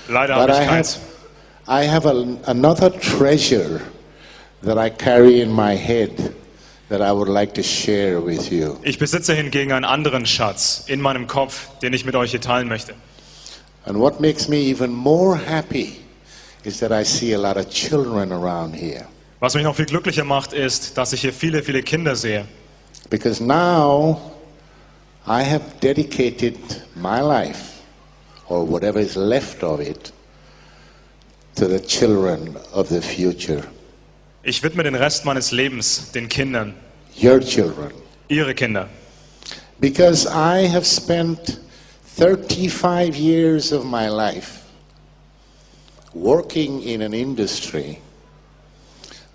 Leider But habe ich keins. I have another treasure that I carry in my head that I would like to share with you. Ich besitze hingegen einen anderen Schatz in meinem Kopf, den ich mit euch hier teilen möchte. And what makes me even more happy is that I see a lot of children around here. Was mich noch viel glücklicher macht, ist, dass ich hier viele, viele Kinder sehe. Because now I have dedicated my life, or whatever is left of it, to the children of the future. Ich widme den Rest meines Lebens den Kindern, Your children. ihre Kinder. Because I have spent 35 years of my life working in an industry,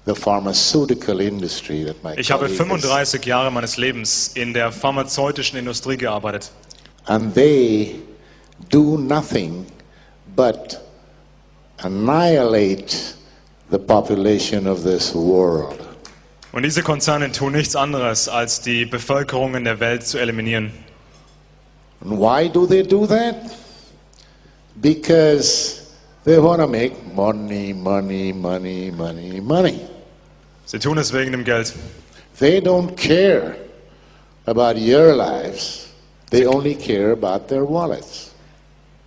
the pharmaceutical industry that my Ich habe colleague 35 Jahre meines Lebens in der pharmazeutischen Industrie gearbeitet. and they do nothing but annihilate the population of this world. Und diese Konzerne tun nichts anderes, als die Bevölkerung in der Welt zu eliminieren. And why do they do that? Because they want to make money, money, money, money, money. Sie tun es wegen dem Geld. They don't care about your lives. They only care about their wallets.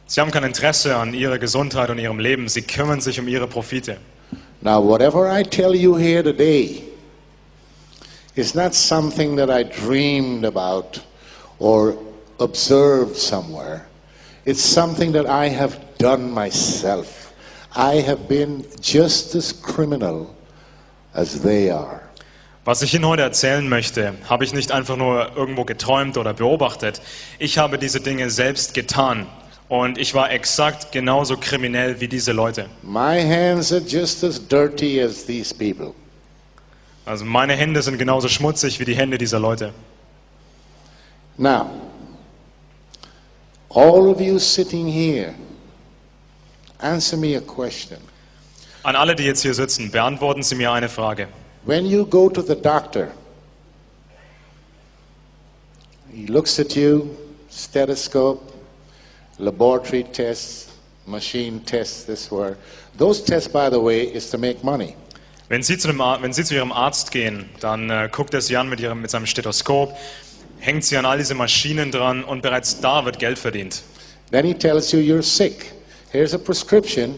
Sie haben kein Interesse an ihrer Gesundheit und ihrem Leben. Sie kümmern sich um ihre Profite. Now, whatever I tell you here today is not something that I dreamed about or observed somewhere. It's something that I have done myself. I have been just as criminal as they are. Was ich Ihnen heute erzählen möchte, habe ich nicht einfach nur irgendwo geträumt oder beobachtet. Ich habe diese Dinge selbst getan. Und ich war exakt genauso kriminell wie diese Leute. My hands are just as dirty as these people. Also meine Hände sind genauso schmutzig wie die Hände dieser Leute. Now, all of you sitting here, answer me a question. An alle, die jetzt hier sitzen, beantworten Sie mir eine Frage. When you go to the doctor, he looks at you, stethoscope, laboratory tests, machine tests, this were. Those tests, by the way, is to make money. Wenn Sie zu Ihrem Arzt gehen, dann guckt er Sie an mit seinem Stethoskop, hängt Sie an all diese Maschinen dran und bereits da wird Geld verdient. Then he tells you you're sick. Here's a prescription.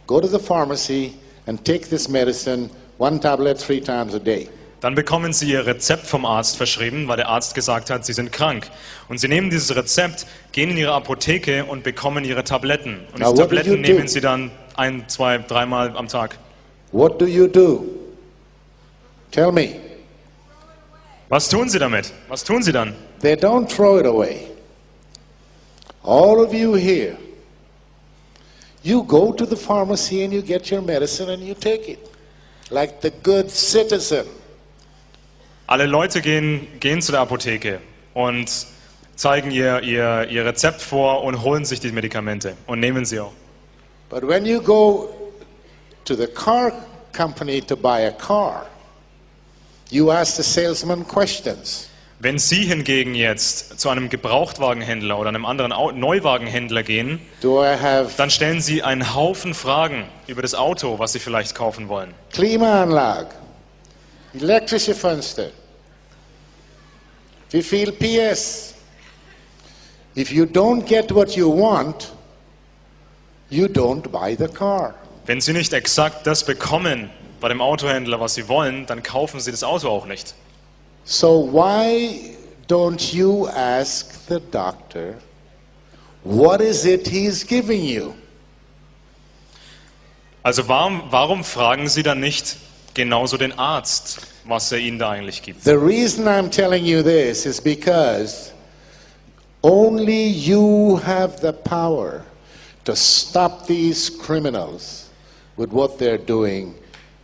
Go to the pharmacy and take this medicine, 1 tablet 3 times a day. Dann bekommen Sie Ihr Rezept vom Arzt verschrieben, weil der Arzt gesagt hat, Sie sind krank. Und Sie nehmen dieses Rezept, gehen in Ihre Apotheke und bekommen Ihre Tabletten. Und Now, diese what do you Tabletten do? nehmen Sie dann 1, 2, 3 Mal am Tag. What do you do? Tell me. Was tun Sie damit? Was tun Sie dann? They don't throw it away. All of you here, you go to the pharmacy and you get your medicine and you take it. Like the good citizen. Alle Leute gehen zu der Apotheke und zeigen ihr Rezept vor und holen sich die Medikamente und nehmen sie auch. But when you go to the car company to buy a car, you ask the salesman questions. Wenn Sie hingegen jetzt zu einem Gebrauchtwagenhändler oder einem anderen Neuwagenhändler gehen, Do I have dann stellen Sie einen Haufen Fragen über das Auto, was Sie vielleicht kaufen wollen. klimaanlag, elektrische Fenster, wie viel PS? If you don't get what you want, you don't buy the car. Wenn Sie nicht exakt das bekommen bei dem Autohändler, was Sie wollen, dann kaufen Sie das Auto auch nicht. So why don't you ask the doctor, what is it he's giving you? Also warum fragen Sie dann nicht genauso den Arzt, was er Ihnen da eigentlich gibt? The reason I'm telling you this is because only you have the power to stop these criminals with what they're doing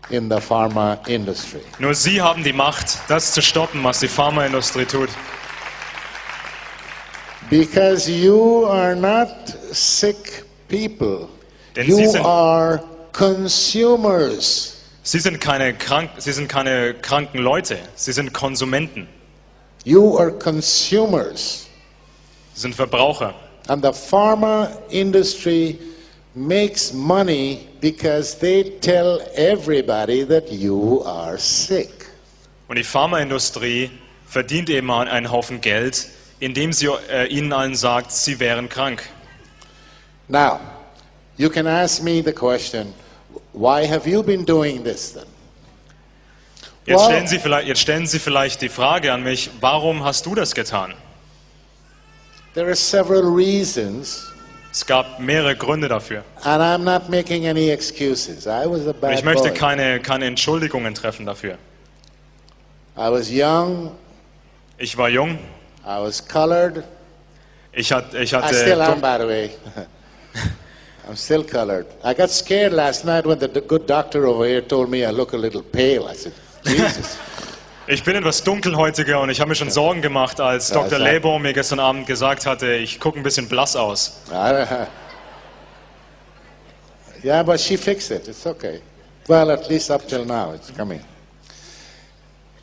in the pharma industry. Nur Sie haben die Macht, das zu stoppen, was die Pharmaindustrie tut. Because you are not sick people. Denn You are consumers. Sie sind keine kranken Leute, Sie sind Konsumenten, You are consumers. Sie sind Verbraucher. And the pharma industry makes money because they tell everybody that you are sick. Und die Pharmaindustrie verdient eben einen Haufen Geld, indem sie ihnen allen sagt, sie wären krank. Now, you can ask me the question, why have you been doing this then? Jetzt stellen Sie vielleicht die Frage an mich, warum hast du das getan? There are several reasons, Es gab mehrere Gründe dafür. and I'm not making any excuses. I was a Und bad ich möchte boy. keine Entschuldigungen treffen dafür. I was young, Ich war jung, I was colored. ich I still am, by the way. I'm still colored. I got scared last night when the good doctor over here told me I look a little pale. I said, Jesus. Ich bin etwas dunkelhäutiger und ich habe mir schon Sorgen gemacht, als Ja, Dr. sag- Lebo mir gestern Abend gesagt hatte, ich gucke ein bisschen blass aus. Yeah, but she fixed it. It's okay. Well, at least up till now, it's coming.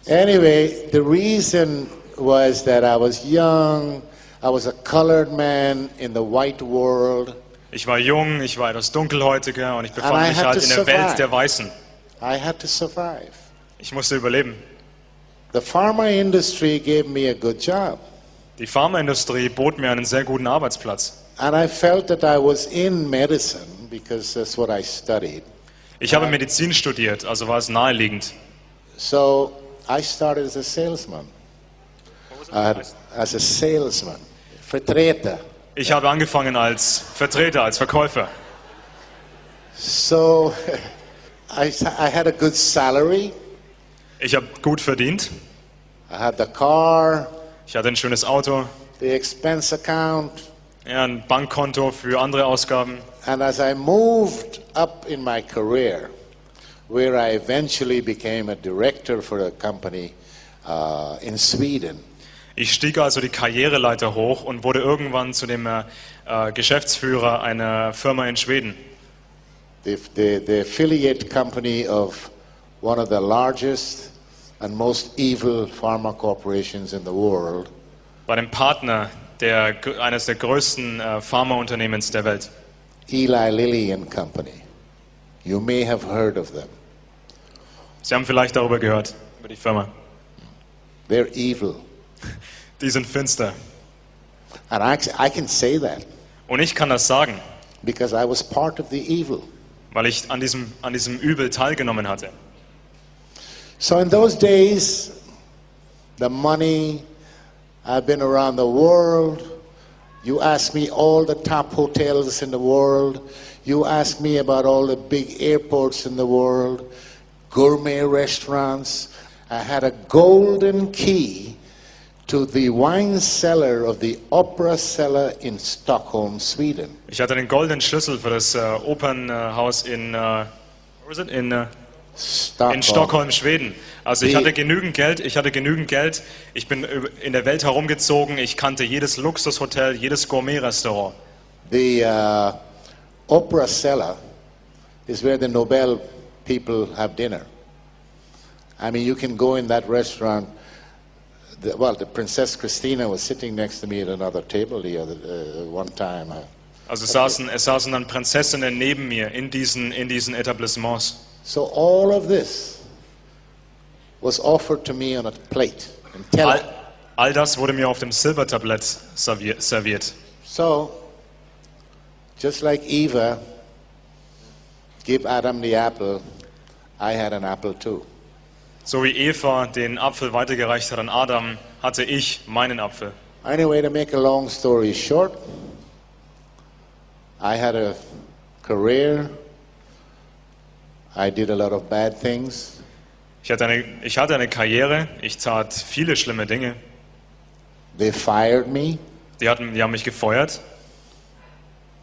Anyway, the reason was that I was young. I was a colored man in the white world. Ich war jung, ich war etwas dunkelhäutiger und ich And I befand mich had halt to in der survive. Welt der Weißen. I had to survive. Ich musste überleben. The pharma industry gave me a good job. Die Pharmaindustrie bot mir einen sehr guten Arbeitsplatz. And I felt that I was in medicine because that's what I studied. Ich habe Medizin studiert, also war es naheliegend. So I started as a salesman. As a salesman. Vertreter. Ich habe angefangen als Vertreter, als Verkäufer. So I had a good salary. Ich habe gut verdient. I had the car, Ich hatte ein schönes Auto, the expense account. ja, ein Bankkonto für andere Ausgaben. And as I moved up in my career, where I eventually became a director for a company in Sweden, Ich stieg also die Karriereleiter hoch und wurde irgendwann zu dem Geschäftsführer einer Firma in Schweden. the affiliate company of one of the largest and most evil pharma corporations in the world. Bei dem Partner eines der größten Pharmaunternehmens der Welt. Eli Lilly and Company. You may have heard of them. Sie haben vielleicht darüber gehört, über die Firma. They're evil. Die sind finster. And I can say that Und ich kann das sagen, because I was part of the evil. weil ich an diesem Übel teilgenommen hatte. So in those days, the money, I've been around the world. You ask me all the top hotels in the world. You ask me about all the big airports in the world, gourmet restaurants. I had a golden key to the wine cellar of the Opera Cellar in Stockholm, Sweden. Ich hatte den goldenen Schlüssel für das Opernhaus in Stockholm, Schweden. Also ich hatte genügend Geld. Ich bin in der Welt herumgezogen. Ich kannte jedes Luxushotel, jedes Gourmet-Restaurant. The Opera Cellar is where the Nobel people have dinner. I mean, you can go in that restaurant. The Princess Christina was sitting next to me at another table one time. Also es saßen dann Prinzessinnen neben mir in diesen Etablissements. So all of this was offered to me on a plate. And All das wurde mir auf dem Silbertablett serviert. So, just like Eva gave Adam the apple, I had an apple too. So wie Eva den Apfel weitergereicht hat an Adam, hatte ich meinen Apfel. Anyway, to make a long story short, I had a career. I did a lot of bad things. Ich hatte eine Karriere, ich tat viele schlimme Dinge. They fired me. Die haben mich gefeuert.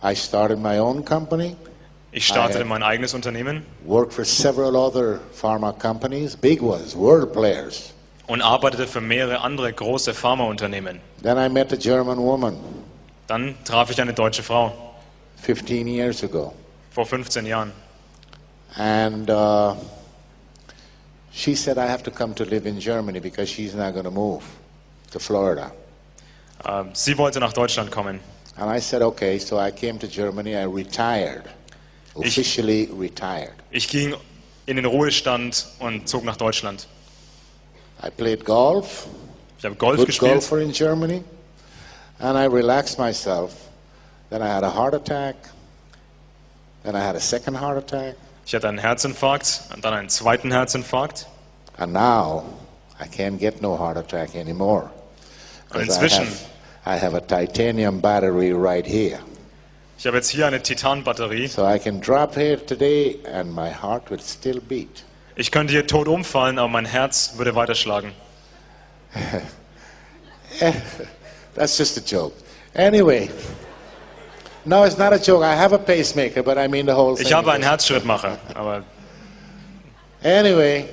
I started my own company. Ich startete mein eigenes Unternehmen Worked for several other pharma companies, big ones, world players. und arbeitete für mehrere andere große Pharmaunternehmen. Then I met a German woman Dann traf ich eine deutsche Frau 15 years ago. vor 15 Jahren. And she said I have to come to live in Germany because she's not going to move to Florida. Sie wollte nach Deutschland kommen. And I said, okay, so I came to Germany, I retired, officially retired. Ich ging in den Ruhestand und zog nach Deutschland. I played golf, Ich habe Golf good gespielt. golfer in Germany, and I relaxed myself. Then I had a heart attack, then I had a second heart attack, Ich hatte einen Herzinfarkt und dann einen zweiten Herzinfarkt. and now I can't get no heart attack anymore. Und 'Cause inzwischen, I have a titanium battery right here. ich habe jetzt hier eine Titanbatterie. So I can drop here today and my heart will still beat. Ich könnte hier tot umfallen, aber mein Herz würde weiterschlagen. That's just a joke. Anyway, no, it's not a joke. I have a pacemaker, but I mean the whole thing. Ich habe einen Herzschrittmacher, aber Anyway,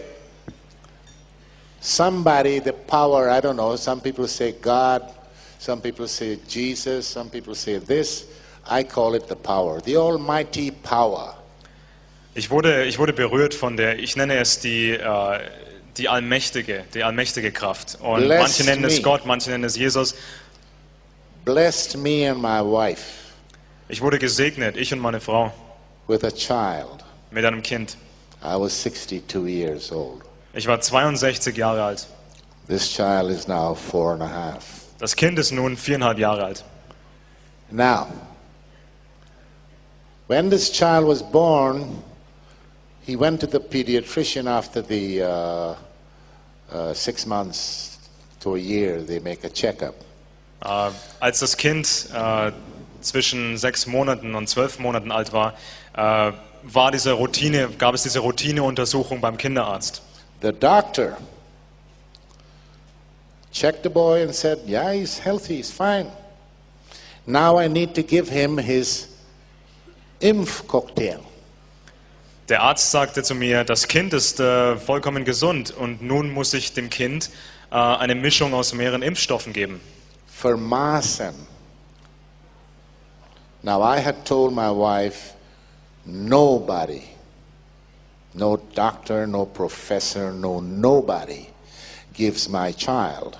somebody, the power, I don't know, some people say God, some people say Jesus, some people say this. I call it the power, the almighty power. ich wurde berührt von der, ich nenne es die allmächtige Kraft. Und Bless manche nennen es me. Gott, manche nennen es Jesus. Blessed me and my wife Ich wurde gesegnet, ich und meine Frau, with a child. mit einem Kind. I was 62 years old. Ich war 62 Jahre alt. This child is now 4.5. Das Kind ist nun 4,5 Jahre alt. Now, when this child was born, he went to the pediatrician after the 6 months to a year, they make a checkup. Als das Kind zwischen 6 Monaten und 12 Monaten alt war, gab es diese Routineuntersuchung beim Kinderarzt. The doctor checked the boy and said, yeah, he's healthy, he's fine. Now I need to give him his Impfcocktail. Der Arzt sagte zu mir, das Kind ist vollkommen gesund und nun muss ich dem Kind eine Mischung aus mehreren Impfstoffen geben. For Maasen. Now I had told my wife, nobody, no doctor, no professor, nobody gives my child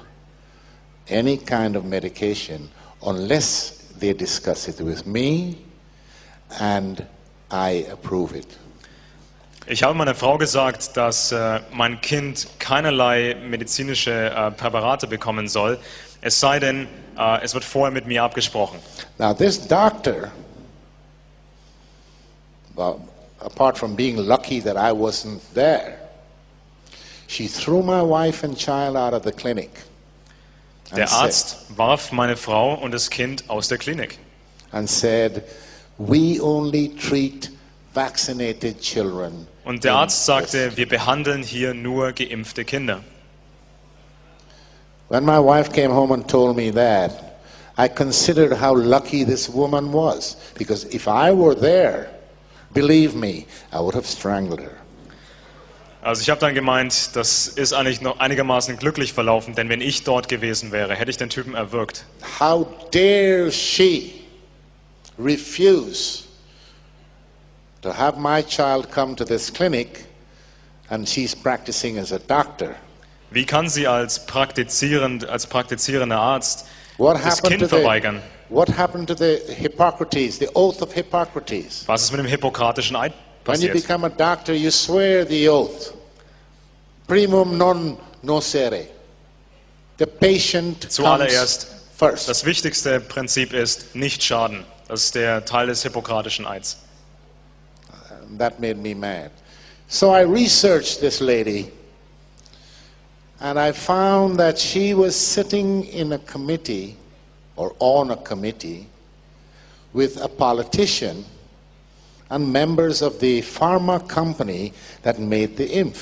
any kind of medication unless they discuss it with me and I approve it. Ich habe meiner Frau gesagt, dass mein Kind keinerlei medizinische Präparate bekommen soll, es sei denn, es wird vorher mit mir abgesprochen. Now this doctor, well, apart from being lucky that I wasn't there, she threw my wife and child out of the clinic. Der Arzt warf meine Frau und das Kind aus der Klinik And said, we only treat vaccinated children. und der Arzt sagte, wir behandeln hier nur geimpfte Kinder. When my wife came home and told me that, I considered how lucky this woman was. Because if I were there, believe me, I would have strangled her. Also ich habe dann gemeint, das ist eigentlich noch einigermaßen glücklich verlaufen, denn wenn ich dort gewesen wäre, hätte ich den Typen erwürgt. How dare she refuse to have my child come to this clinic and she's practicing as a doctor? Wie kann sie als praktizierender Arzt What das happened Kind verweigern? What happened to the Hippocrates, the oath of Hippocrates? Was ist mit dem hippokratischen Eid When you passiert? become a doctor, you swear the oath. Primum non nocere. The patient comes Zuallererst, first. das wichtigste Prinzip ist, nicht schaden. Das ist der Teil des hippokratischen Eids. That made me mad. So I researched this lady, and I found that she was sitting in a committee, or on a committee, with a politician and members of the pharma company that made the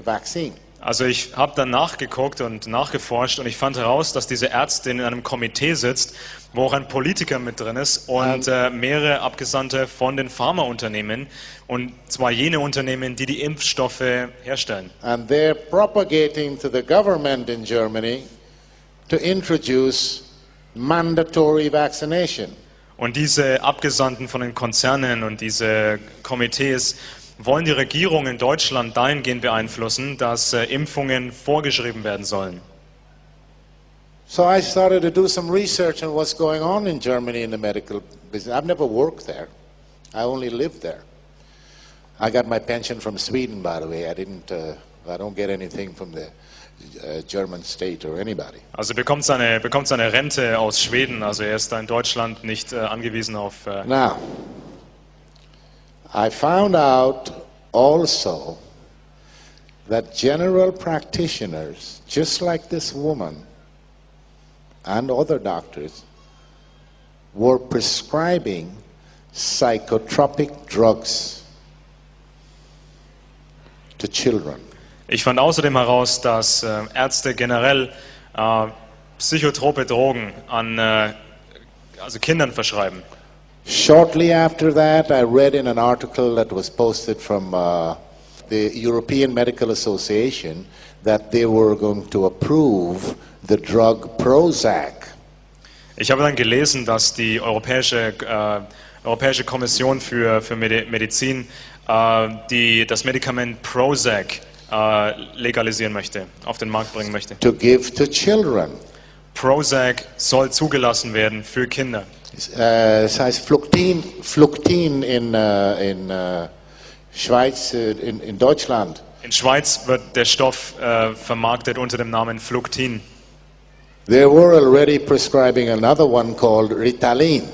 vaccine. Also ich habe dann nachgeguckt und nachgeforscht und ich fand heraus, dass diese Ärztin in einem Komitee sitzt, wo auch ein Politiker mit drin ist und mehrere Abgesandte von den Pharmaunternehmen, und zwar jene Unternehmen, die die Impfstoffe herstellen. And they're propagating to the government in Germany to introduce mandatory vaccination. Und diese Abgesandten von den Konzernen und diese Komitees wollen die Regierung in Deutschland dahingehend beeinflussen, dass Impfungen vorgeschrieben werden sollen. So I started to do some research on what's going on in Germany in the medical business. I've never worked there. I only lived there. I got my pension from Sweden, by the way. I don't get anything from the German state or anybody. Also bekommt seine Rente aus Schweden, also er ist da in Deutschland nicht angewiesen auf... Now, I found out also that general practitioners, just like this woman and other doctors, were prescribing psychotropic drugs to children. Ich fand außerdem heraus, dass Ärzte generell psychotrope Drogen an also Kindern verschreiben. Shortly after that, I read in an article that was posted from the European Medical Association that they were going to approve the drug Prozac. Ich habe dann gelesen, dass die Europäische Kommission für Medizin das Medikament Prozac legalisieren möchte, auf den Markt bringen möchte. To give to children. Prozac soll zugelassen werden für Kinder. Es heißt Fluctin in Schweiz, in Deutschland. In Schweiz wird der Stoff vermarktet unter dem Namen Fluctin. They were already prescribing another one called Ritalin.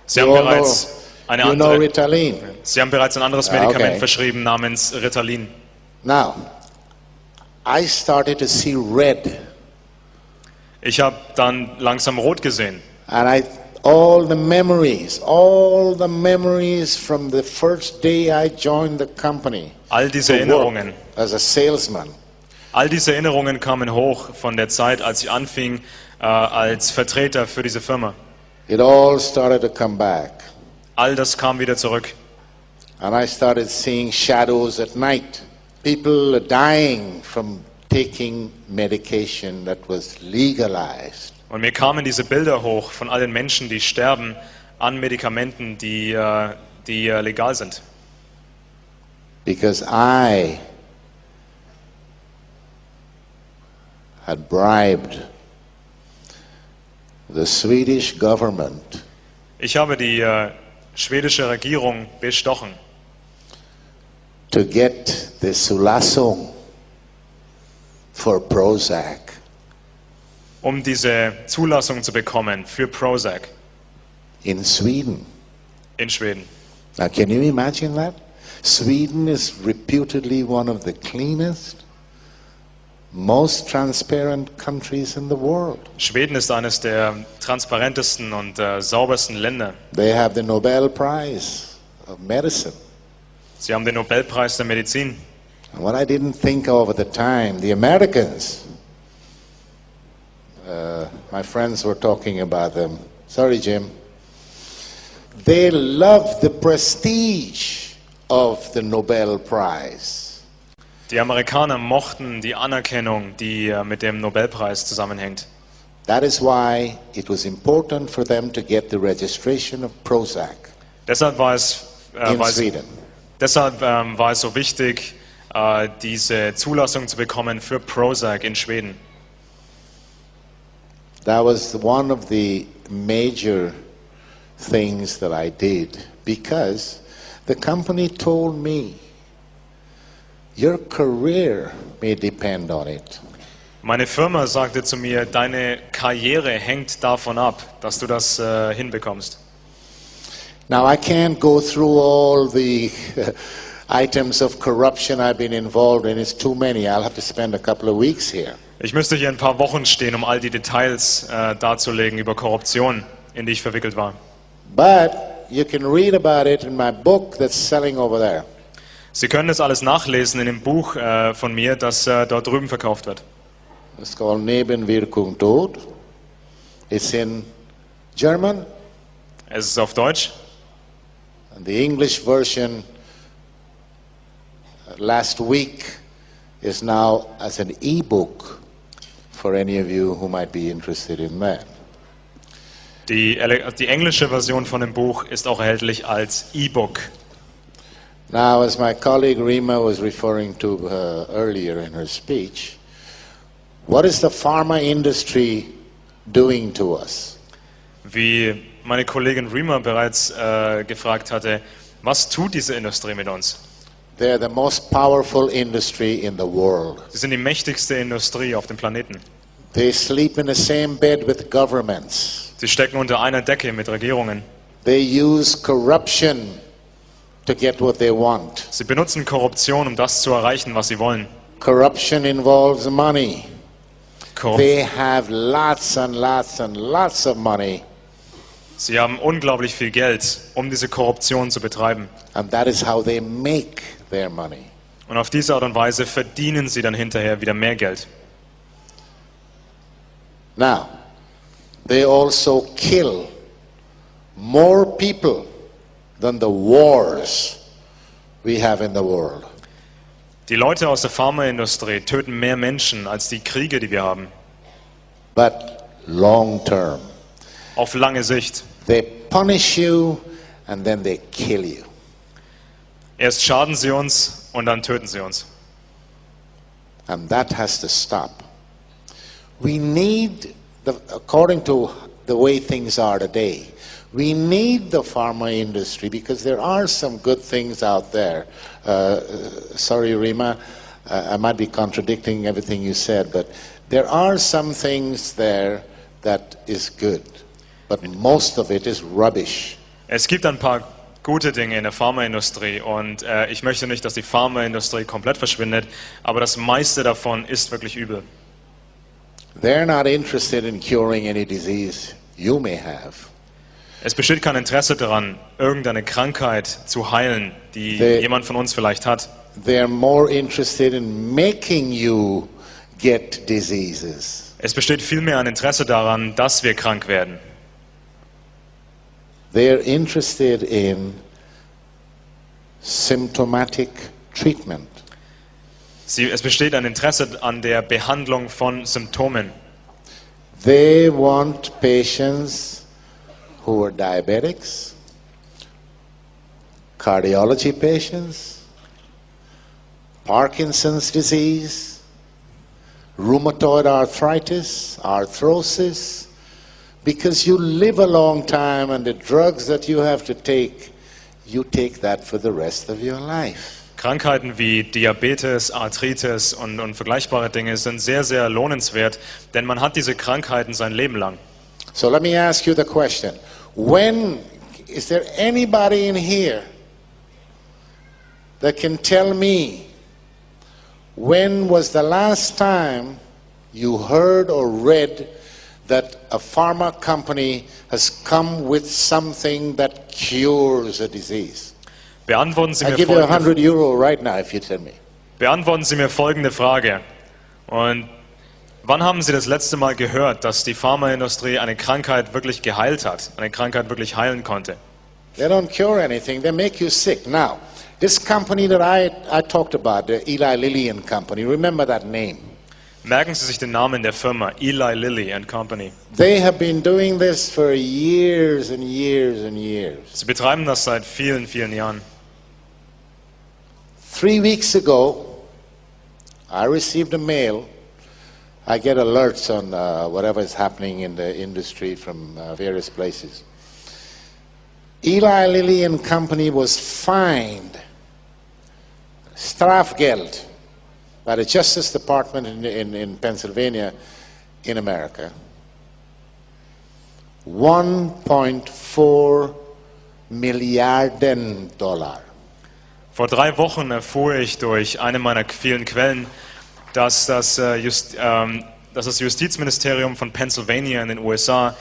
Sie haben bereits ein anderes Medikament verschrieben namens Ritalin. Now, I started to see red. Ich habe dann langsam rot gesehen. And all the memories from the first day I joined the company. All diese Erinnerungen. As a salesman. All diese Erinnerungen kamen hoch von der Zeit, als ich anfing als Vertreter für diese Firma. It all started to come back. All das kam wieder zurück. And I started seeing shadows at night. People dying from taking medication that was legalized. Und mir kamen diese Bilder hoch von all den Menschen, die sterben an Medikamenten, die legal sind. Because I had bribed the Swedish government. Ich habe die schwedische Regierung bestochen. To get the Zulassung for Prozac. Um diese Zulassung zu bekommen für Prozac. In Sweden. In Schweden. Now can you imagine that? Sweden is reputedly one of the cleanest, most transparent countries in the world. Schweden ist eines der transparentesten und saubersten Länder. They have the Nobel Prize of Medicine. Sie haben den Nobelpreis der Medizin. And what I didn't think of at the time, the Americans, my friends were talking about them. Sorry, Jim. They love the prestige of the Nobel Prize. Die Amerikaner mochten die Anerkennung, die mit dem Nobelpreis zusammenhängt. That is why it was important for them to get the registration of Prozac Deshalb war es Sweden. Deshalb war es so wichtig, diese Zulassung zu bekommen für Prozac in Schweden. That was one of the major things that I did because the company told me, your career may depend on it. Meine Firma sagte zu mir, deine Karriere hängt davon ab, dass du das hinbekommst. Now I can't go through all the items of corruption I've been involved in. It's too many. I'll have to spend a couple of weeks here. Ich müsste hier ein paar Wochen stehen, um all die Details darzulegen über Korruption, in die ich verwickelt war. But you can read about it in my book that's selling over there. Sie können das alles nachlesen in dem Buch von mir, das dort drüben verkauft wird. It's called Nebenwirkung Tod. It's in German. Es ist auf Deutsch. And the English version last week is now as an e-book for any of you who might be interested in that. Die englische Version von dem Buch ist auch erhältlich als E-Book. Now, as my colleague Rima was referring to earlier in her speech, what is the pharma industry doing to us? Wie meine Kollegin Rima bereits gefragt hatte, was tut diese Industrie mit uns? They're the most powerful industry in the world. Sie sind die mächtigste Industrie auf dem Planeten. They sleep in the same bed with governments. Sie stecken unter einer Decke mit Regierungen. They use corruption to get what they want. Sie benutzen Korruption, um das zu erreichen, was sie wollen. Corruption involves money. Korrup They have lots and lots and lots of money. Sie haben unglaublich viel Geld, um diese Korruption zu betreiben. And that is how they make their money. Und auf diese Art und Weise verdienen sie dann hinterher wieder mehr Geld. Now, they also kill more people than the wars we have in the world. Die Leute aus der Pharmaindustrie töten mehr Menschen als die Kriege, die wir haben. But long term. Auf lange Sicht. They punish you and then they kill you. Erst schaden sie uns und dann töten sie uns. And that has to stop. We need, according to the way things are today, we need the pharma industry because there are some good things out there. Sorry, Rima, I might be contradicting everything you said, but there are some things there that is good, but most of it is rubbish. Es gibt ein paar gute Dinge in der Pharmaindustrie und ich möchte nicht, dass die Pharmaindustrie komplett verschwindet, aber das meiste davon ist wirklich übel. They're not interested in curing any disease you may have. Es besteht kein Interesse daran, irgendeine Krankheit zu heilen, die jemand von uns vielleicht hat. They're more interested in making you get diseases. Es besteht vielmehr ein Interesse daran, dass wir krank werden. They're interested in symptomatic treatment. Es besteht ein Interesse an der Behandlung von Symptomen. They want patients who are diabetics, cardiology patients, Parkinson's disease, rheumatoid arthritis, arthrosis, because you live a long time and the drugs that you have to take, you take that for the rest of your life. Krankheiten wie Diabetes, Arthritis und vergleichbare Dinge sind sehr, sehr lohnenswert, denn man hat diese Krankheiten sein Leben lang. So let me ask you the question. Is there anybody in here that can tell me when was the last time you heard or read that a pharma company has come with something that cures a disease? Beantworten Sie I'll give you €100 right now if you tell me. Beantworten Sie mir folgende Frage. Und wann haben Sie das letzte Mal gehört, dass die Pharmaindustrie eine Krankheit wirklich geheilt hat, eine Krankheit wirklich heilen konnte? They don't cure anything, they make you sick. Now, this company that I talked about, the Eli Lilly and Company, remember that name. Merken Sie sich den Namen der Firma, Eli Lilly and Company. They have been doing this for years and years and years. Sie betreiben das seit vielen, vielen Jahren. 3 weeks ago, I received a mail. I get alerts on whatever is happening in the industry from various places. Eli Lilly and Company was fined, Strafgeld, by the Justice Department in Pennsylvania, in America. $1.4 Milliarden. Vor 3 Wochen erfuhr ich durch eine meiner vielen Quellen, dass das Justizministerium von Pennsylvania in den USA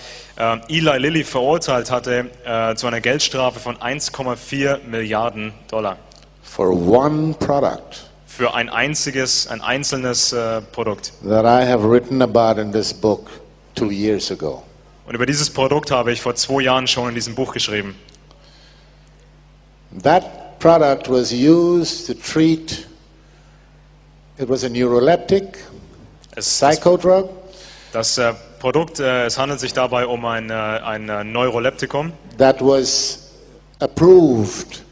Eli Lilly verurteilt hatte zu einer Geldstrafe von $1,4 Milliarden. For one product. Für ein einzelnes Produkt. That I have written about in this book 2 years ago. Und über dieses Produkt habe ich vor 2 Jahren schon in diesem Buch geschrieben. That product was used to treat, it was a neuroleptic, a psychodrug. Das Produkt, es handelt sich dabei um ein Neuroleptikum. That was approved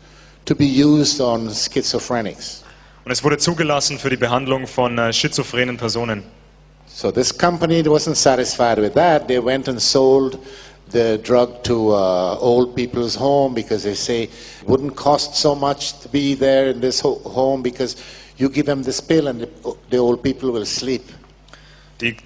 to be used on schizophrenics. Und es wurde zugelassen für die Behandlung von schizophrenen Personen. So this company wasn't satisfied with that. They went and sold the drug to old people's home because they say it wouldn't cost so much to be there in this home because you give them this pill and the old people will sleep.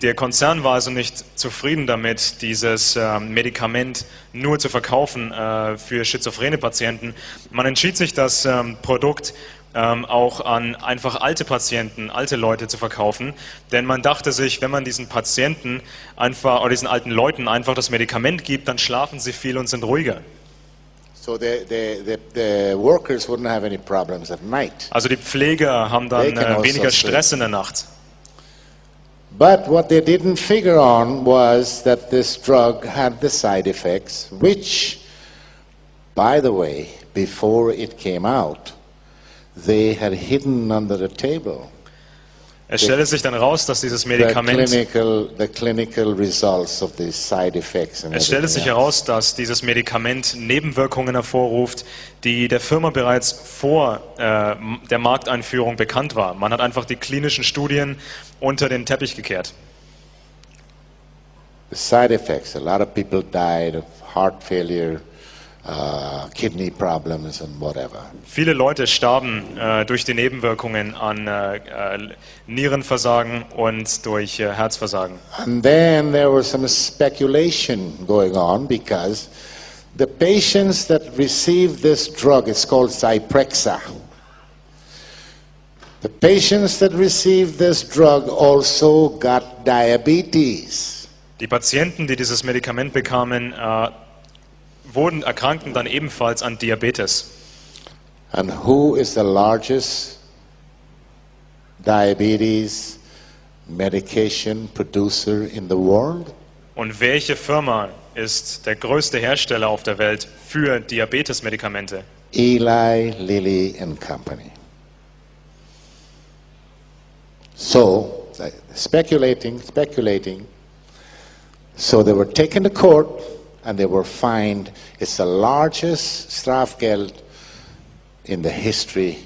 Der Konzern war also nicht zufrieden damit, dieses Medikament nur zu verkaufen für schizophrene Patienten. Man entschied sich, das Produkt auch an einfach alte Patienten, alte Leute zu verkaufen, denn man dachte sich, wenn man diesen Patienten einfach oder diesen alten Leuten einfach das Medikament gibt, dann schlafen sie viel und sind ruhiger. So the workers wouldn't have any problems at night. Also die Pfleger haben dann weniger Stress in der Nacht. But what they didn't figure on was that this drug had the side effects, which, by the way, before it came out, they had hidden under the table. Es stellte sich dann raus, dass dieses Medikament The clinical results of the side effects and Es stellte sich heraus, dass dieses Medikament Nebenwirkungen hervorruft, die der Firma bereits vor der Markteinführung bekannt war. Man hat einfach die klinischen Studien unter den Teppich gekehrt. The side effects, a lot of people died of heart failure, kidney problems and whatever. Viele Leute starben durch die Nebenwirkungen an Nierenversagen und durch Herzversagen. And then there was some speculation going on because the patients that received this drug, it's called Zyprexa. The patients that received this drug also got diabetes. Die Patienten, die dieses Medikament bekamen, erkrankten dann ebenfalls an Diabetes. And who is the largest diabetes medication producer in the world? Und welche Firma ist der größte Hersteller auf der Welt für Diabetesmedikamente? Eli Lilly and Company. So, speculating. So they were taken to court and they were fined. It's the largest Strafgeld in the history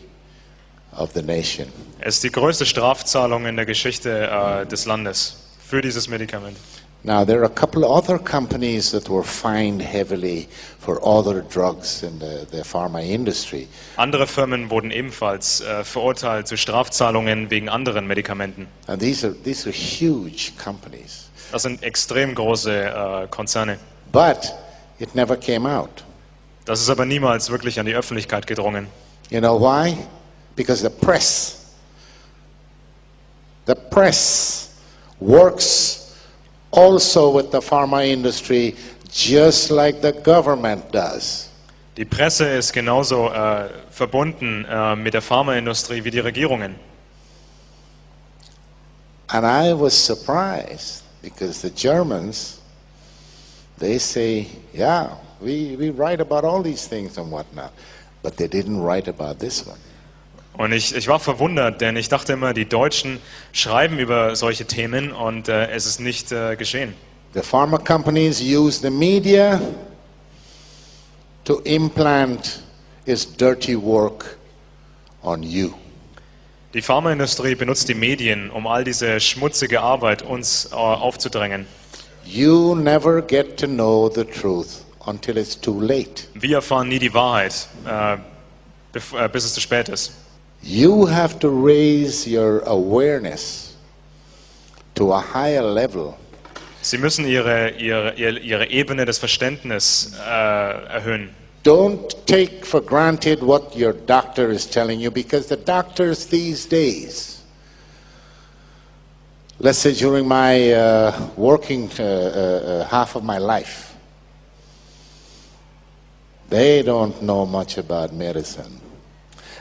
of the nation. Es ist die größte Strafzahlung in der Geschichte des Landes für dieses Medikament. Now there are a couple of other companies that were fined heavily for other drugs in the pharma industry. Andere Firmen wurden ebenfalls verurteilt zu Strafzahlungen wegen anderen Medikamenten. And these are huge companies. Das sind extrem große Konzerne. But it never came out. Das ist aber niemals wirklich an die Öffentlichkeit gedrungen. You know why? Because the press works also with the pharma industry just like the government does. Die Presse ist genauso verbunden mit der Pharmaindustrie wie die Regierungen. And I was surprised because the Germans, they say, yeah, we write about all these things and whatnot, but they didn't write about this one. Und ich war verwundert, denn ich dachte immer, die Deutschen schreiben über solche Themen und es ist nicht geschehen. The pharma companies use the media to implant its dirty work on you. Die Pharmaindustrie benutzt die Medien, um all diese schmutzige Arbeit uns aufzudrängen. You never get to know the truth until it's too late. Wir erfahren nie die Wahrheit, bis es zu spät ist. You have to raise your awareness to a higher level. Sie müssen ihre Ebene des Verständnisses erhöhen. Don't take for granted what your doctor is telling you, because the doctors these days, let's say during my working half of my life, they don't know much about medicine.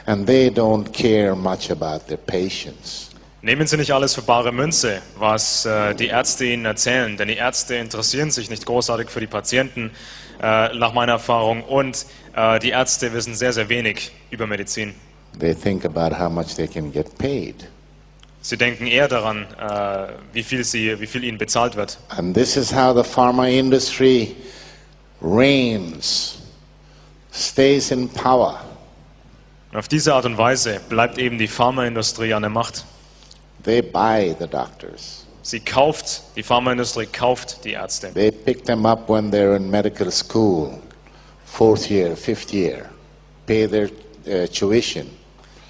And they don't care much about their patients. Nehmen Sie nicht alles für bare Münze, was die Ärzte Ihnen erzählen, denn die Ärzte interessieren sich nicht großartig für die Patienten, nach meiner Erfahrung, und die Ärzte wissen sehr, sehr wenig über Medizin. They think about how much they can get paid. Sie denken eher daran, wie viel ihnen bezahlt wird. And this is how the pharma industry reigns, stays in power. Und auf diese Art und Weise bleibt eben die Pharmaindustrie an der Macht. They buy the doctors. Die Pharmaindustrie kauft die Ärzte. They pick them up when they're in medical school, 4th year, 5th year, pay their tuition,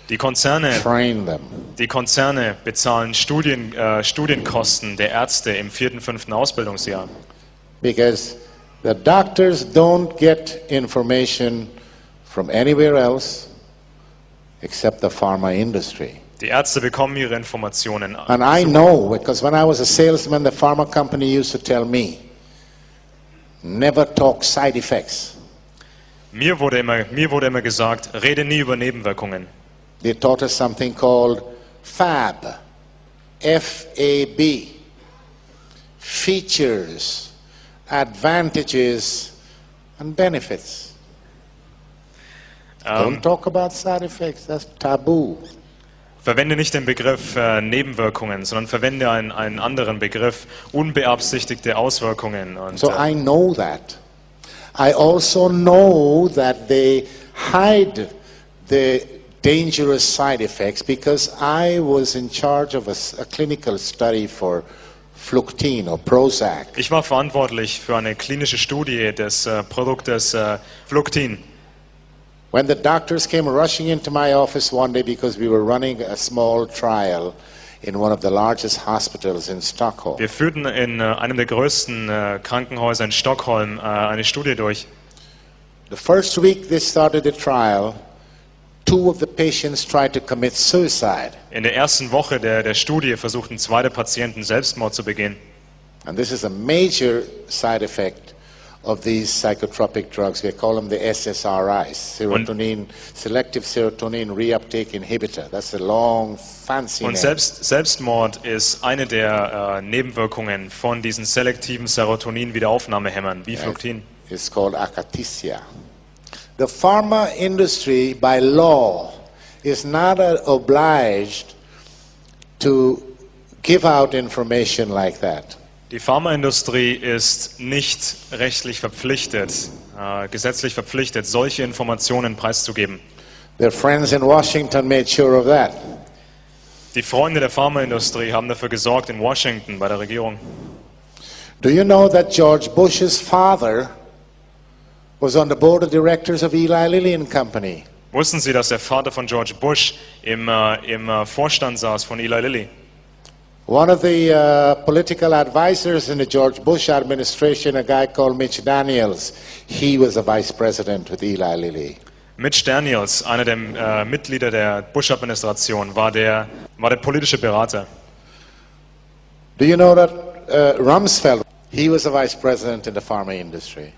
Die Konzerne train them. bezahlen Studienkosten der Ärzte im 4., 5. Ausbildungsjahr. Because the doctors don't get information from anywhere else except the pharma industry. Die Ärzte bekommen ihre Informationen. And I know, because when I was a salesman, the pharma company used to tell me, never talk side effects. Mir wurde immer gesagt, rede nie über Nebenwirkungen. They taught us something called FAB, F-A-B, features, advantages, and benefits. Don't talk about side effects, that's taboo. Verwende nicht den Begriff Nebenwirkungen, sondern verwende einen anderen Begriff, unbeabsichtigte Auswirkungen. Und, So I know that. I also know that they hide the dangerous side effects because I was in charge of a clinical study for Fluctine or Prozac. Ich war verantwortlich für eine klinische Studie des Produktes Fluctin. When the doctors came rushing into my office one day because we were running a small trial in one of the largest hospitals in Stockholm. Wir führten in einem der größten Krankenhäuser in Stockholm eine Studie durch. The first week they started the trial, 2 of the patients tried to commit suicide. In der ersten Woche der Studie versuchten 2 der Patienten Selbstmord zu begehen. And this is a major side effect of these psychotropic drugs. We call them the SSRIs, selective serotonin reuptake inhibitor. That's a long, fancy Und name. Selbstmord ist eine der Nebenwirkungen von diesen selektiven Serotonin-Wiederaufnahmehämmern, wie Fluctin. It's called akathisia. The pharma industry, by law, is not obliged to give out information like that. Die Pharmaindustrie ist nicht rechtlich verpflichtet, gesetzlich verpflichtet, solche Informationen preiszugeben. Their friends in Washington made sure of that. Die Freunde der Pharmaindustrie haben dafür gesorgt in Washington bei der Regierung. Do you know that George Bush's father was on the board of directors of Eli Lilly and Company? Wussten Sie, dass der Vater von George Bush im Vorstand saß von Eli Lilly? One of the political advisors in the George Bush administration, a guy called Mitch Daniels, he was a vice president with Eli Lilly. Mitch Daniels, einer der Mitglieder der Bush-Administration, war der politische Berater. Do you know that Rumsfeld, he was a vice president in the pharma industry.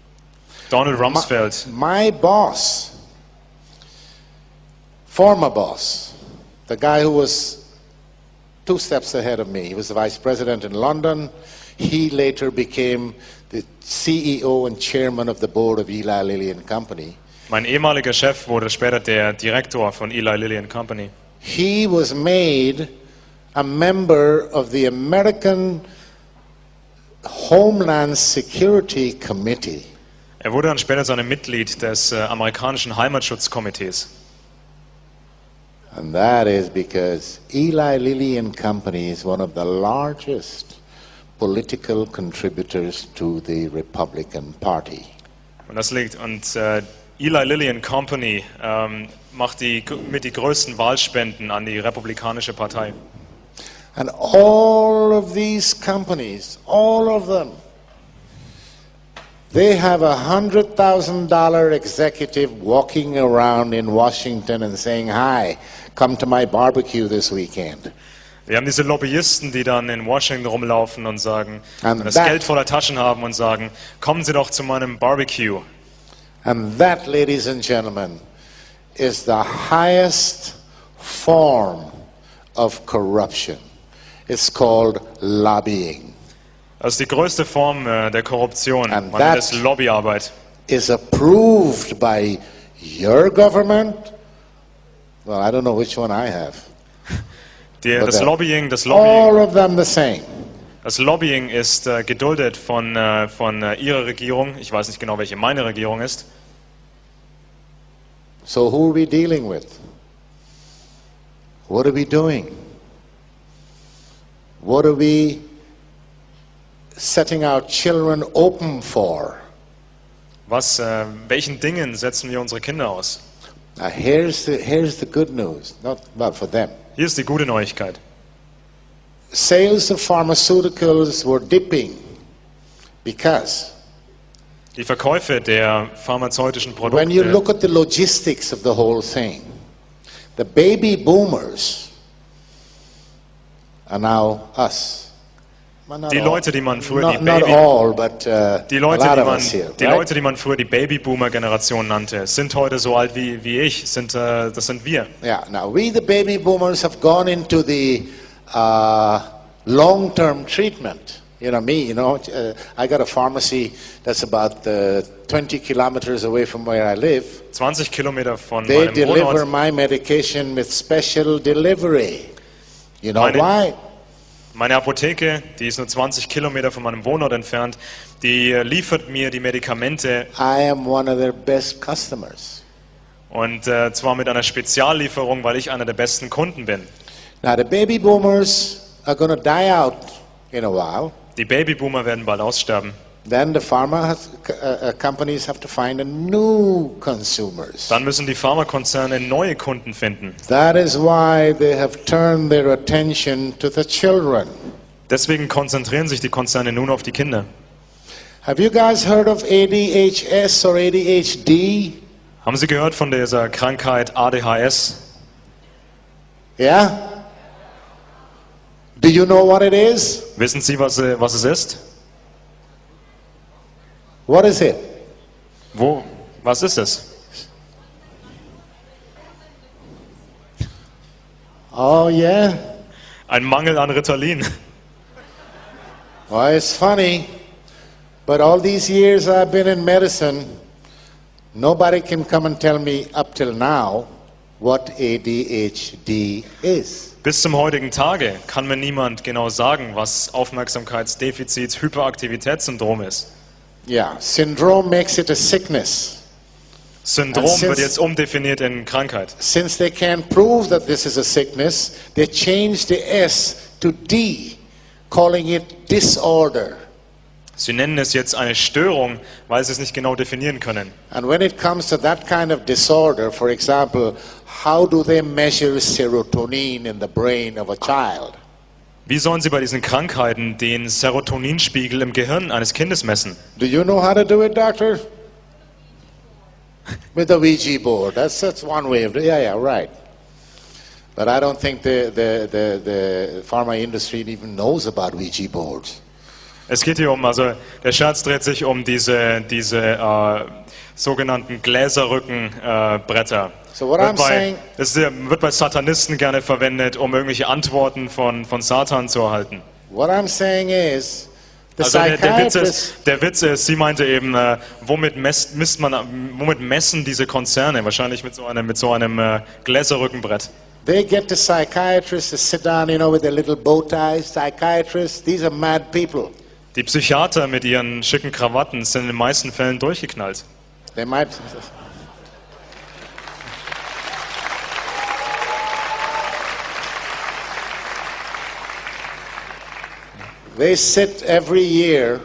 Donald Rumsfeld. My boss, former boss, the guy who was 2 steps ahead of me. He was the vice president in London. He later became the CEO and chairman of the board of Eli Lilly and Company. Mein ehemaliger Chef wurde später der Direktor von Eli Lilly and Company. He was made a member of the American Homeland Security Committee. Er wurde dann später zu einem Mitglied des amerikanischen Heimatschutzkomitees. And that is because Eli Lilly and Company is one of the largest political contributors to the Republican Party. Und Eli Lilly and Company macht mit die größten Wahlspenden an die Republikanische Partei. And all of these companies, all of them, they have $100,000 executive walking around in Washington and saying, "Hi, come to my barbecue this weekend." Wir haben diese Lobbyisten, die dann in Washington rumlaufen und sagen, And das that- Geld voller Taschen haben und sagen, kommen Sie doch zu meinem Barbecue. And that, ladies and gentlemen, is the highest form of corruption. It's called lobbying. Das ist die größte Form der Korruption. And Man nennt that- es Lobbyarbeit. Is approved by your government? Well, I don't know which one I have. Das Lobbying All of them the same. Das Lobbying ist geduldet von Ihrer Regierung. Ich weiß nicht genau, welche meine Regierung ist. So who are we dealing with? What are we doing? What are we setting our children open for? Welchen Dingen setzen wir unsere Kinder aus? Now here's the good news, not for them. Hier ist die gute Neuigkeit. Sales of pharmaceuticals were dipping because Die Verkäufe der pharmazeutischen when you Produkte, look at the logistics of the whole thing, the baby boomers are now us. Well, not die all. Leute, die man früher Not all, but die a Leute, lot die of man, us here. die Right? Leute, die man früher die Babyboomer-Generation nannte, sind heute so alt wie ich. Das sind wir. Yeah. Now we, the baby boomers, have gone into the long-term treatment. You know me. I got a pharmacy that's about 20 kilometers away from where I live. 20 Kilometer von They meinem deliver Wohnort. my medication with special delivery. You know why? Meine Apotheke, die ist nur 20 Kilometer von meinem Wohnort entfernt, die liefert mir die Medikamente I am one of their best customers. und zwar mit einer Speziallieferung, weil ich einer der besten Kunden bin. Now the baby boomers are going to die out in a while. Die Babyboomer werden bald aussterben. Then the pharma companies have to find a new consumers. Dann müssen die Pharmakonzerne neue Kunden finden. That is why they have turned their attention to the children. Deswegen konzentrieren sich die Konzerne nun auf die Kinder. Have you guys heard of ADHS or ADHD? Haben Sie gehört von dieser Krankheit ADHS? Yeah? Do you know what it is? Wissen Sie, was es ist? What is it? Was ist es? Oh yeah? Ein Mangel an Ritalin. Well, it's funny, but all these years I've been in medicine, nobody can come and tell me up till now what ADHD is. Bis zum heutigen Tage kann mir niemand genau sagen, was Aufmerksamkeitsdefizits-Hyperaktivitätssyndrom ist. Yeah, syndrome makes it a sickness. Syndrom wird jetzt umdefiniert in Krankheit. Since they can't prove that this is a sickness, they changed the S to D, calling it disorder. Sie nennen es jetzt eine Störung, weil sie es nicht genau definieren können. And when it comes to that kind of disorder, for example, how do they measure serotonin in the brain of a child? Wie sollen sie bei diesen Krankheiten den Serotoninspiegel im Gehirn eines Kindes messen? Do you know how to do it, doctor? With a Ouija board. That's one way of doing it. Yeah, right. But I don't think the pharma industry even knows about Ouija boards. Es geht hier also der Scherz dreht sich um diese sogenannten Gläserrückenbretter. So what I'm saying, Das wird bei Satanisten gerne verwendet, um irgendwelche Antworten von Satan zu erhalten. what I'm saying is, the Also psychiatrists, der Witz ist, sie meinte eben, womit messen diese Konzerne? Wahrscheinlich mit so einem Gläserrückenbrett. they get the psychiatrists to sit down, with their little bow ties. Psychiatrists, these are mad people. Die Psychiater mit ihren schicken Krawatten sind in den meisten Fällen durchgeknallt. They might. They sit every year,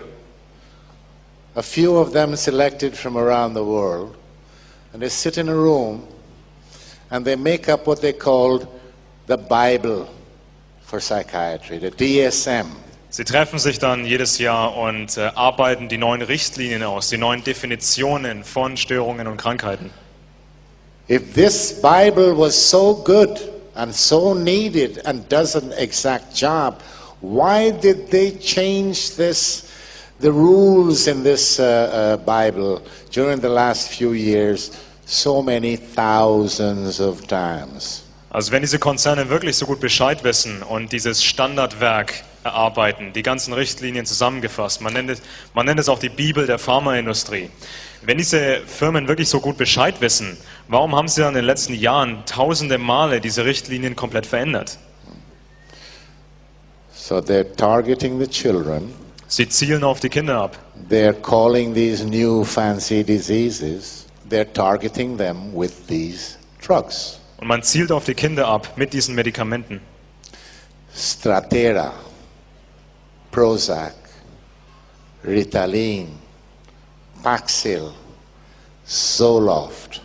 a few of them selected from around the world, and they sit in a room and they make up what they called the Bible for psychiatry, the DSM. Sie treffen sich dann jedes Jahr und arbeiten die neuen Richtlinien aus, die neuen Definitionen von Störungen und Krankheiten. If this Bible was so good and so needed and does an exact job, why did they change the rules in this Bible during the last few years so many thousands of times? Also wenn diese Konzerne wirklich so gut Bescheid wissen und dieses Standardwerk erarbeiten, die ganzen Richtlinien zusammengefasst, man nennt es auch die Bibel der Pharmaindustrie. Wenn diese Firmen wirklich so gut Bescheid wissen, warum haben sie dann in den letzten Jahren tausende Male diese Richtlinien komplett verändert? So they're targeting the children. Sie zielen auf die Kinder ab. They're calling these new fancy diseases. They're targeting them with these drugs. Und man zielt auf die Kinder ab mit diesen Medikamenten. Stratera, Prozac, Ritalin, Paxil, Zoloft.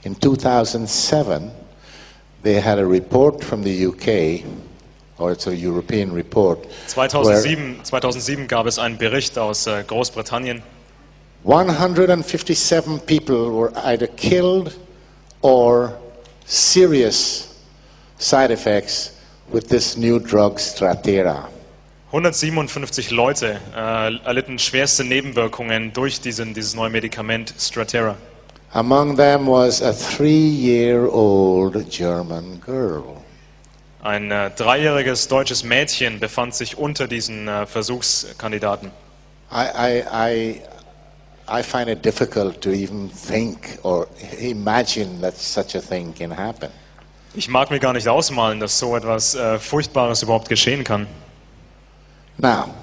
In 2007, they had a report from the UK, or it's a European report. 2007 gab es einen Bericht aus Großbritannien. 157 people were either killed or serious side effects with this new drug Strattera. 157 Leute erlitten schwerste Nebenwirkungen durch dieses neue Medikament Strattera. Among them was a 3-year-old German girl. Ein 3-jähriges deutsches Mädchen befand sich unter diesen Versuchskandidaten. I find it difficult to even think or imagine that such a thing can happen. Ich mag mir gar nicht ausmalen, dass so etwas Furchtbares überhaupt geschehen kann. Now,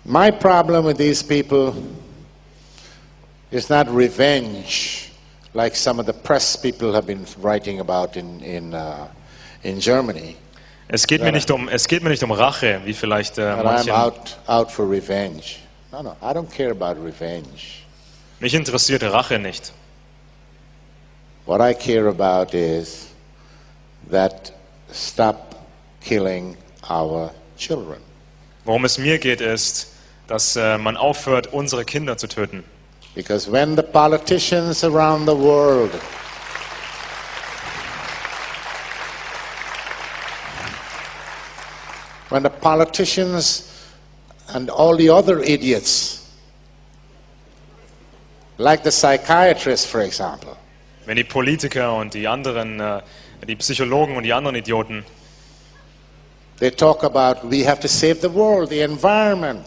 my problem with these people is not revenge, like some of the press people have been writing about in Germany. Es geht mir nicht um Rache, wie vielleicht manche. I'm out for revenge. No, I don't care about revenge. Mich interessiert Rache nicht. What I care about is that stop killing our children. Worum es mir geht, ist, dass man aufhört, unsere Kinder zu töten. Because when the politicians around the world when the politicians and all the other idiots, like the psychiatrists, for example, wenn die Politiker und die anderen, die Psychologen und die anderen Idioten, they talk about we have to save the world, the environment,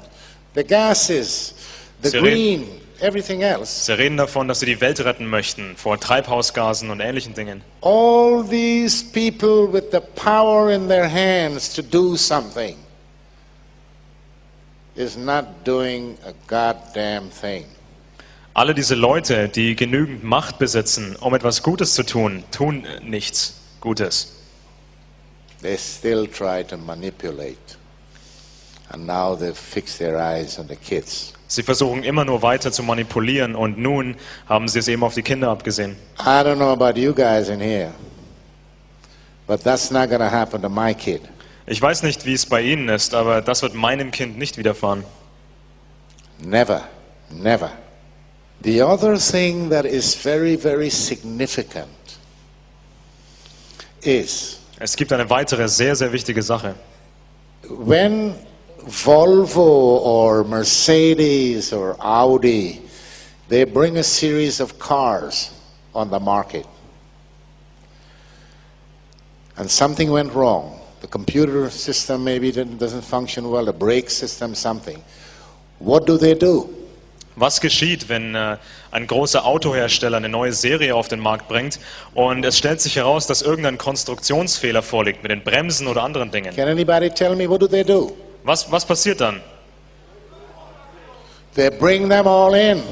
the gases, the green, everything else. Sie reden davon, dass sie die Welt retten möchten vor Treibhausgasen und ähnlichen Dingen. All these people with the power in their hands to do something is not doing a goddamn thing. Alle diese Leute, die genügend Macht besitzen, um etwas Gutes zu tun, tun nichts Gutes. They still try to manipulate. And now they've fixed their eyes on the kids. Sie versuchen immer nur weiter zu manipulieren und nun haben sie es eben auf die Kinder abgesehen. I don't know about you guys in here, but that's not going to happen to my kid. Ich weiß nicht, wie es bei Ihnen ist, aber das wird meinem Kind nicht widerfahren. Never, never. The other thing that is very, very significant is Es gibt eine weitere sehr, sehr wichtige Sache. when Volvo or Mercedes or Audi, they bring a series of cars on the market, and something went wrong. The computer system maybe doesn't function well, the brake system, something. What do? Was geschieht, wenn ein großer Autohersteller eine neue Serie auf den Markt bringt und es stellt sich heraus, dass irgendein Konstruktionsfehler vorliegt mit den Bremsen oder anderen Dingen? Can anybody tell me what do? Was passiert dann? They bring them all in.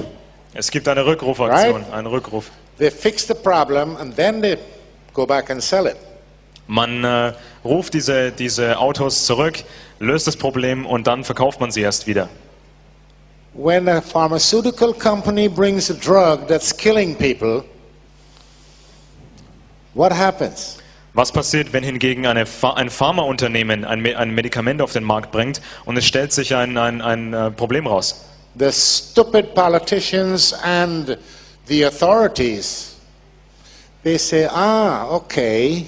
Es gibt eine Rückrufaktion, Right? einen Rückruf. They fix the problem and then they go back and sell it. Man ruft diese Autos zurück, löst das Problem und dann verkauft man sie erst wieder. When a pharmaceutical company brings a drug that's killing people, what happens? Was passiert, wenn hingegen ein Pharmaunternehmen ein Medikament auf den Markt bringt und es stellt sich ein Problem raus? The stupid politicians and the authorities, they say, okay,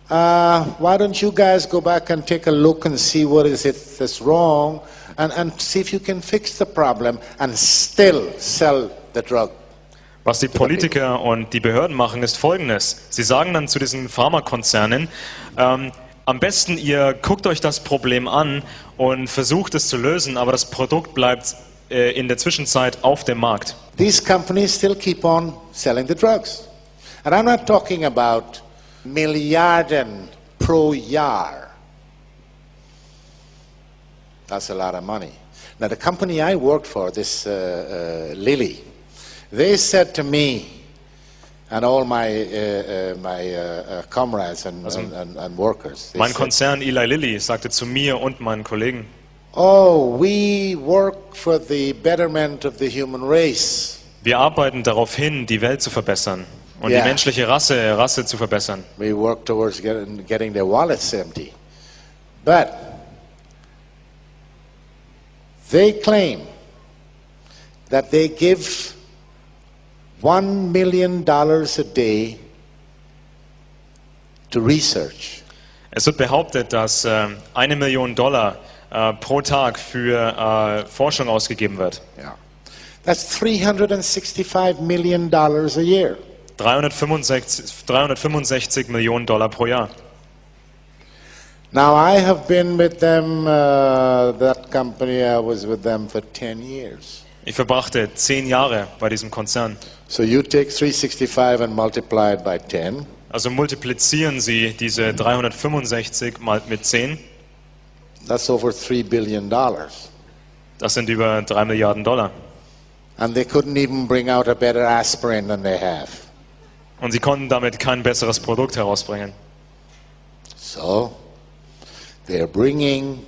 why don't you guys go back and take a look and see what is it that's wrong and see if you can fix the problem and still sell the drug. Was die Politiker und die Behörden machen, ist Folgendes. Sie sagen dann zu diesen Pharmakonzernen, am besten ihr guckt euch das Problem an und versucht es zu lösen, aber das Produkt bleibt in der Zwischenzeit auf dem Markt. These companies still keep on selling the drugs. And I'm not talking about Milliarden pro Jahr. That's a lot of money. Now the company I worked for, this Lilly, they said to me, And all my comrades and workers. Mein Konzern Eli Lilly sagte zu mir und meinen Kollegen, oh, we work for the betterment of the human race. wir arbeiten darauf hin, die Welt zu verbessern und die menschliche Rasse zu verbessern. We work towards getting their wallets empty. But they claim that they give $1 million a day to research. Es wird behauptet, dass $1 Million pro Tag für Forschung ausgegeben wird. Yeah. That's $365 million a year. 365 Millionen Dollar pro Jahr. Now I have been with them, that company, I was with them for 10 years. Ich verbrachte 10 Jahre bei diesem Konzern. So you take 365 and multiply it by 10. Also multiplizieren Sie diese 365 mal mit 10. That's over $3 billion. Das sind über 3 Milliarden Dollar. And they couldn't even bring out a better aspirin than they have. Und sie konnten damit kein besseres Produkt herausbringen. So they're bringing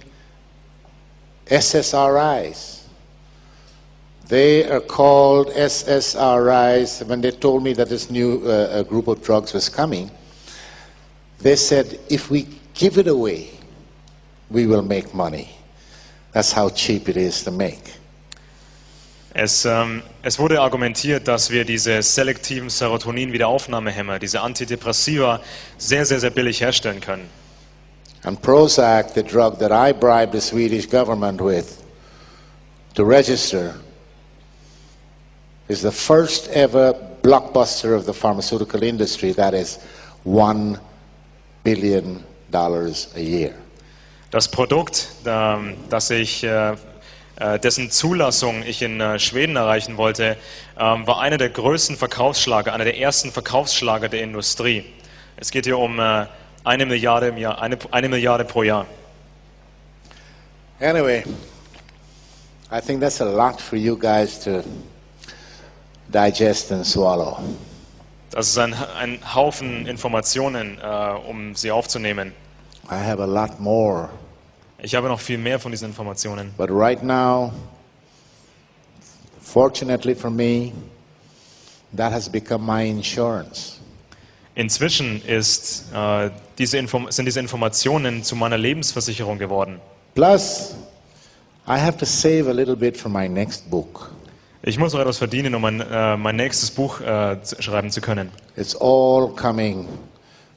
SSRIs. They are called SSRIs. When they told me that this new group of drugs was coming, they said, if we give it away, we will make money. That's how cheap it is to make. Es wurde argumentiert, dass wir diese selektiven Serotonin-Wiederaufnahmehämmer, diese Antidepressiva, sehr, sehr, sehr billig herstellen können. And Prozac, the drug that I bribed the Swedish government with to register, is the first ever blockbuster of the pharmaceutical industry. That is $1 billion a year. Das Produkt, dessen Zulassung ich in Schweden erreichen wollte, war einer der größten Verkaufsschlager, einer der ersten Verkaufsschlager der Industrie. Es geht hier um 1 Milliarde im Jahr, 1 Milliarde pro Jahr. Anyway, I think that's a lot for you guys to digest and swallow. Das ist ein Haufen Informationen, um sie aufzunehmen. I have a lot more. Ich habe noch viel mehr von diesen Informationen. But right now, fortunately for me, that has become my insurance. Inzwischen sind diese Informationen zu meiner Lebensversicherung geworden. Plus, I have to save a little bit for my next book. Ich muss noch etwas verdienen, um mein nächstes Buch schreiben zu können. It's all coming.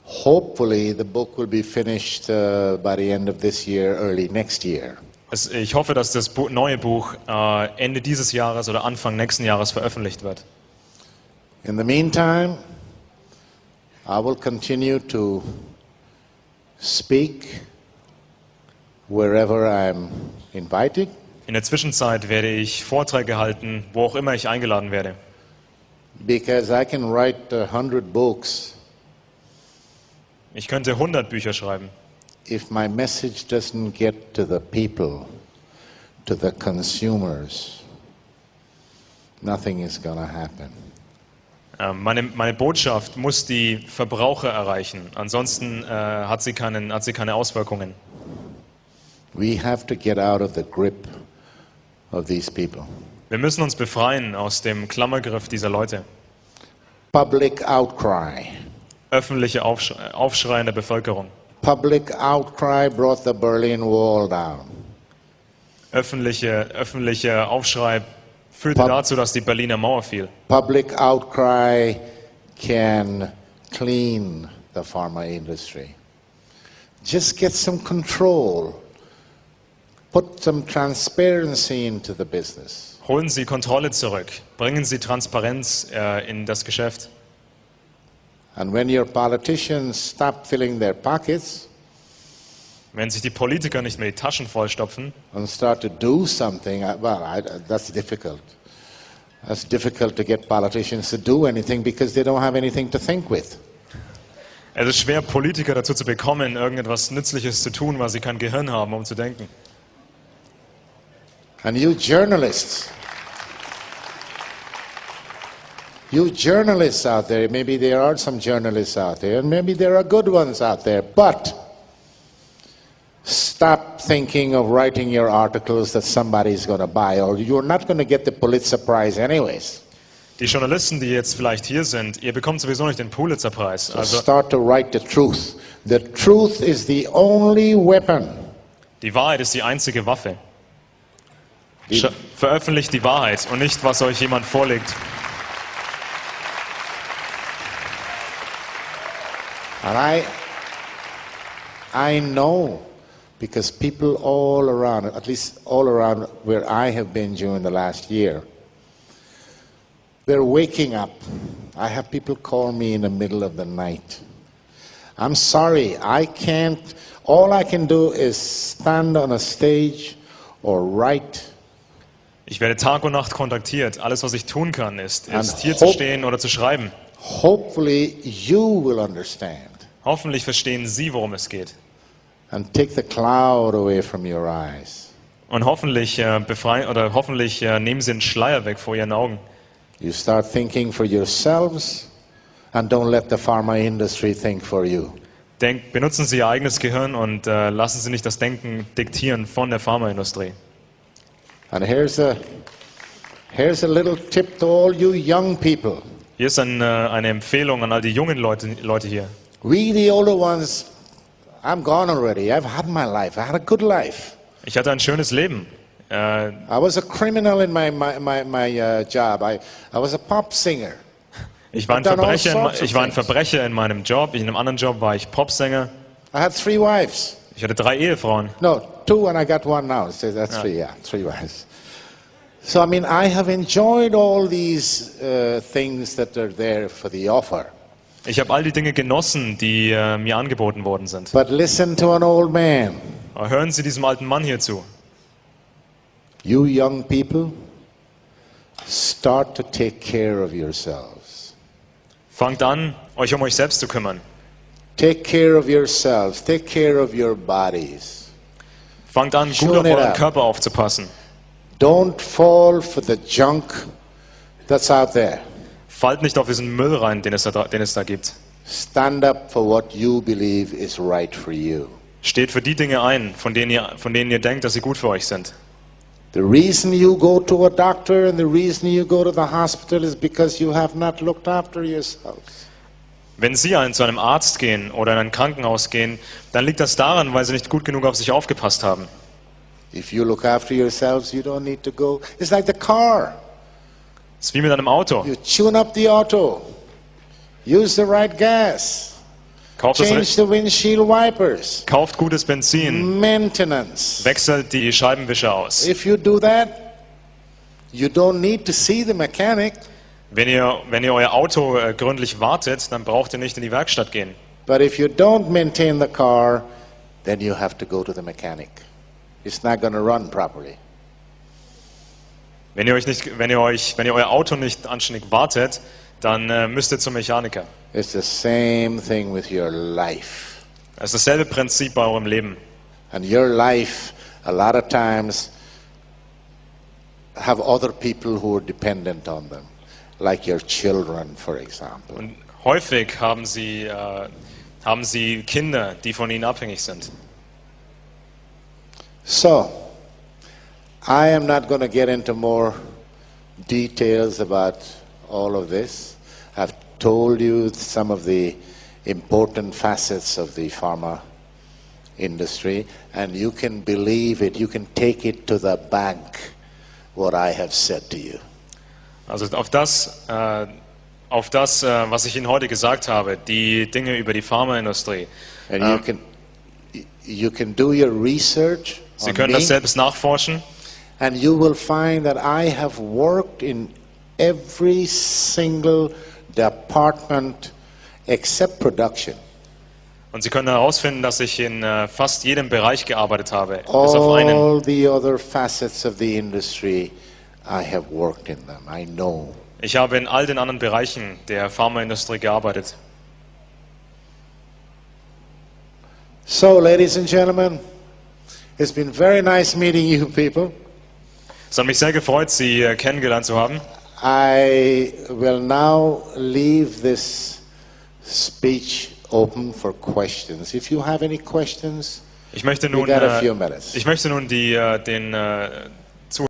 Hopefully, the book will be finished by the end of this year, early next year. Ich hoffe, dass das neue Buch Ende dieses Jahres oder Anfang nächsten Jahres veröffentlicht wird. In the meantime, I will continue to speak wherever I'm invited. In der Zwischenzeit werde ich Vorträge halten, wo auch immer ich eingeladen werde. Because I can write 100 books. Ich könnte 100 Bücher schreiben. If my message doesn't get to the people, to the consumers, nothing is going to happen. Meine Botschaft muss die Verbraucher erreichen, ansonsten hat sie keine Auswirkungen. We have to get out of the grip of these people. Wir müssen uns befreien aus dem Klammergriff dieser Leute. Public outcry. Öffentliche Aufschrei in der Bevölkerung. Public outcry brought the Berlin Wall down. Öffentlicher Aufschrei führte dazu, dass die Berliner Mauer fiel. Public outcry can clean the pharma industry. Just get some control. Put some transparency into the business. Holen Sie Kontrolle zurück. Bringen Sie Transparenz in das Geschäft. And when your politicians stop filling their pockets, wenn sich die Politiker nicht mehr die Taschen vollstopfen and start to do something, that's difficult. That's difficult to get politicians to do anything because they don't have anything to think with. Es ist schwer, Politiker dazu zu bekommen, irgendetwas Nützliches zu tun, weil sie kein Gehirn haben, um zu denken. And you journalists, You journalists out there, maybe there are some journalists out there, and maybe there are good ones out there, but stop thinking of writing your articles that somebody's going to buy, or you're not going to get the Pulitzer Prize anyways. Die Journalisten, die jetzt vielleicht hier sind, ihr bekommt sowieso nicht den Pulitzer-Preis. So start to write the truth. The truth is the only weapon. Die Wahrheit ist die einzige Waffe. Veröffentlicht die Wahrheit und nicht, was euch jemand vorlegt. And I know, because people all around, at least all around where I have been during the last year, they're waking up. I have people call me in the middle of the night. I'm sorry, I can't, all I can do is stand on a stage or write. Ich werde Tag und Nacht kontaktiert. Alles, was ich tun kann, ist hier zu stehen oder zu schreiben. Hopefully you will understand. Hoffentlich verstehen Sie, worum es geht. And take the cloud away from your eyes. Und hoffentlich nehmen Sie den Schleier weg vor Ihren Augen. You start thinking for yourselves and don't let the pharma industry think for you. Benutzen Sie Ihr eigenes Gehirn und lassen Sie nicht das Denken diktieren von der Pharmaindustrie. And here's a little tip to all you young people. Hier ist eine Empfehlung an all die jungen Leute hier. We the older ones, I'm gone already. I've had my life. I had a good life. Ich hatte ein schönes Leben. I was a criminal in my job. I was a pop singer. Ich war ein Verbrecher in meinem Job. In einem anderen Job war ich Popsänger. I had 3 wives. Ich hatte 3 Ehefrauen. No, 2 and I got 1 now. So that's 3, yeah, 3 wives. So I mean, I have enjoyed all these things that are there for the offer. Ich habe all die Dinge genossen, die mir angeboten worden sind. But listen to an old man. Aber hören Sie diesem alten Mann hier zu. You young people, start to take care of yourselves. Fangt an, euch um euch selbst zu kümmern. Take care of yourselves. Take care of your bodies. Fangt an, gut auf euren Körper aufzupassen. Don't fall for the junk that's out there. Fallt nicht auf diesen Müll rein, den es da gibt. Stand up for what you believe is right for you. Steht für die Dinge ein, von denen ihr denkt, dass sie gut für euch sind. The reason you go to a doctor and the reason you go to the hospital is because you have not looked after yourselves. Wenn Sie zu einem Arzt gehen oder in ein Krankenhaus gehen, dann liegt das daran, weil Sie nicht gut genug auf sich aufgepasst haben. If you look after yourselves, you don't need to go. It's like the car. Es ist wie mit einem Auto. You tune up the auto. Use the right gas. Change the windshield wipers. Kauft gutes Benzin. Maintenance. Wechselt die Scheibenwischer aus. If you do that, you don't need to see the mechanic. Wenn ihr euer Auto gründlich wartet, dann braucht ihr nicht in die Werkstatt gehen. But if you don't maintain the car, then you have to go to the mechanic. It's not going to run properly. Wenn ihr euer Auto nicht anständig wartet, dann müsst ihr zum Mechaniker. It's the same thing with your life. Es ist dasselbe Prinzip bei eurem Leben. And your life, a lot of times, have other people who are dependent on them, like your children, for example. Und häufig haben sie Kinder, die von ihnen abhängig sind. So, I am not going to get into more details about all of this. I've told you some of the important facets of the pharma industry, and you can believe it, you can take it to the bank, what I have said to you. Also auf das, was ich Ihnen heute gesagt habe, die Dinge über die Pharmaindustrie. And you can do your research. Sie können das selbst nachforschen. And you will find that I have worked in every single department except production. Und Sie können herausfinden, dass ich in fast jedem Bereich gearbeitet habe, bis auf einen. All the other facets of the industry, I have worked in them. I know. Ich habe in all den anderen Bereichen der Pharmaindustrie gearbeitet. So, ladies and gentlemen, it's been very nice meeting you people. Es hat mich sehr gefreut, Sie kennengelernt zu haben. I will now leave this speech open for questions. If you have any questions, Ich möchte we nun, got a few minutes. ich möchte nun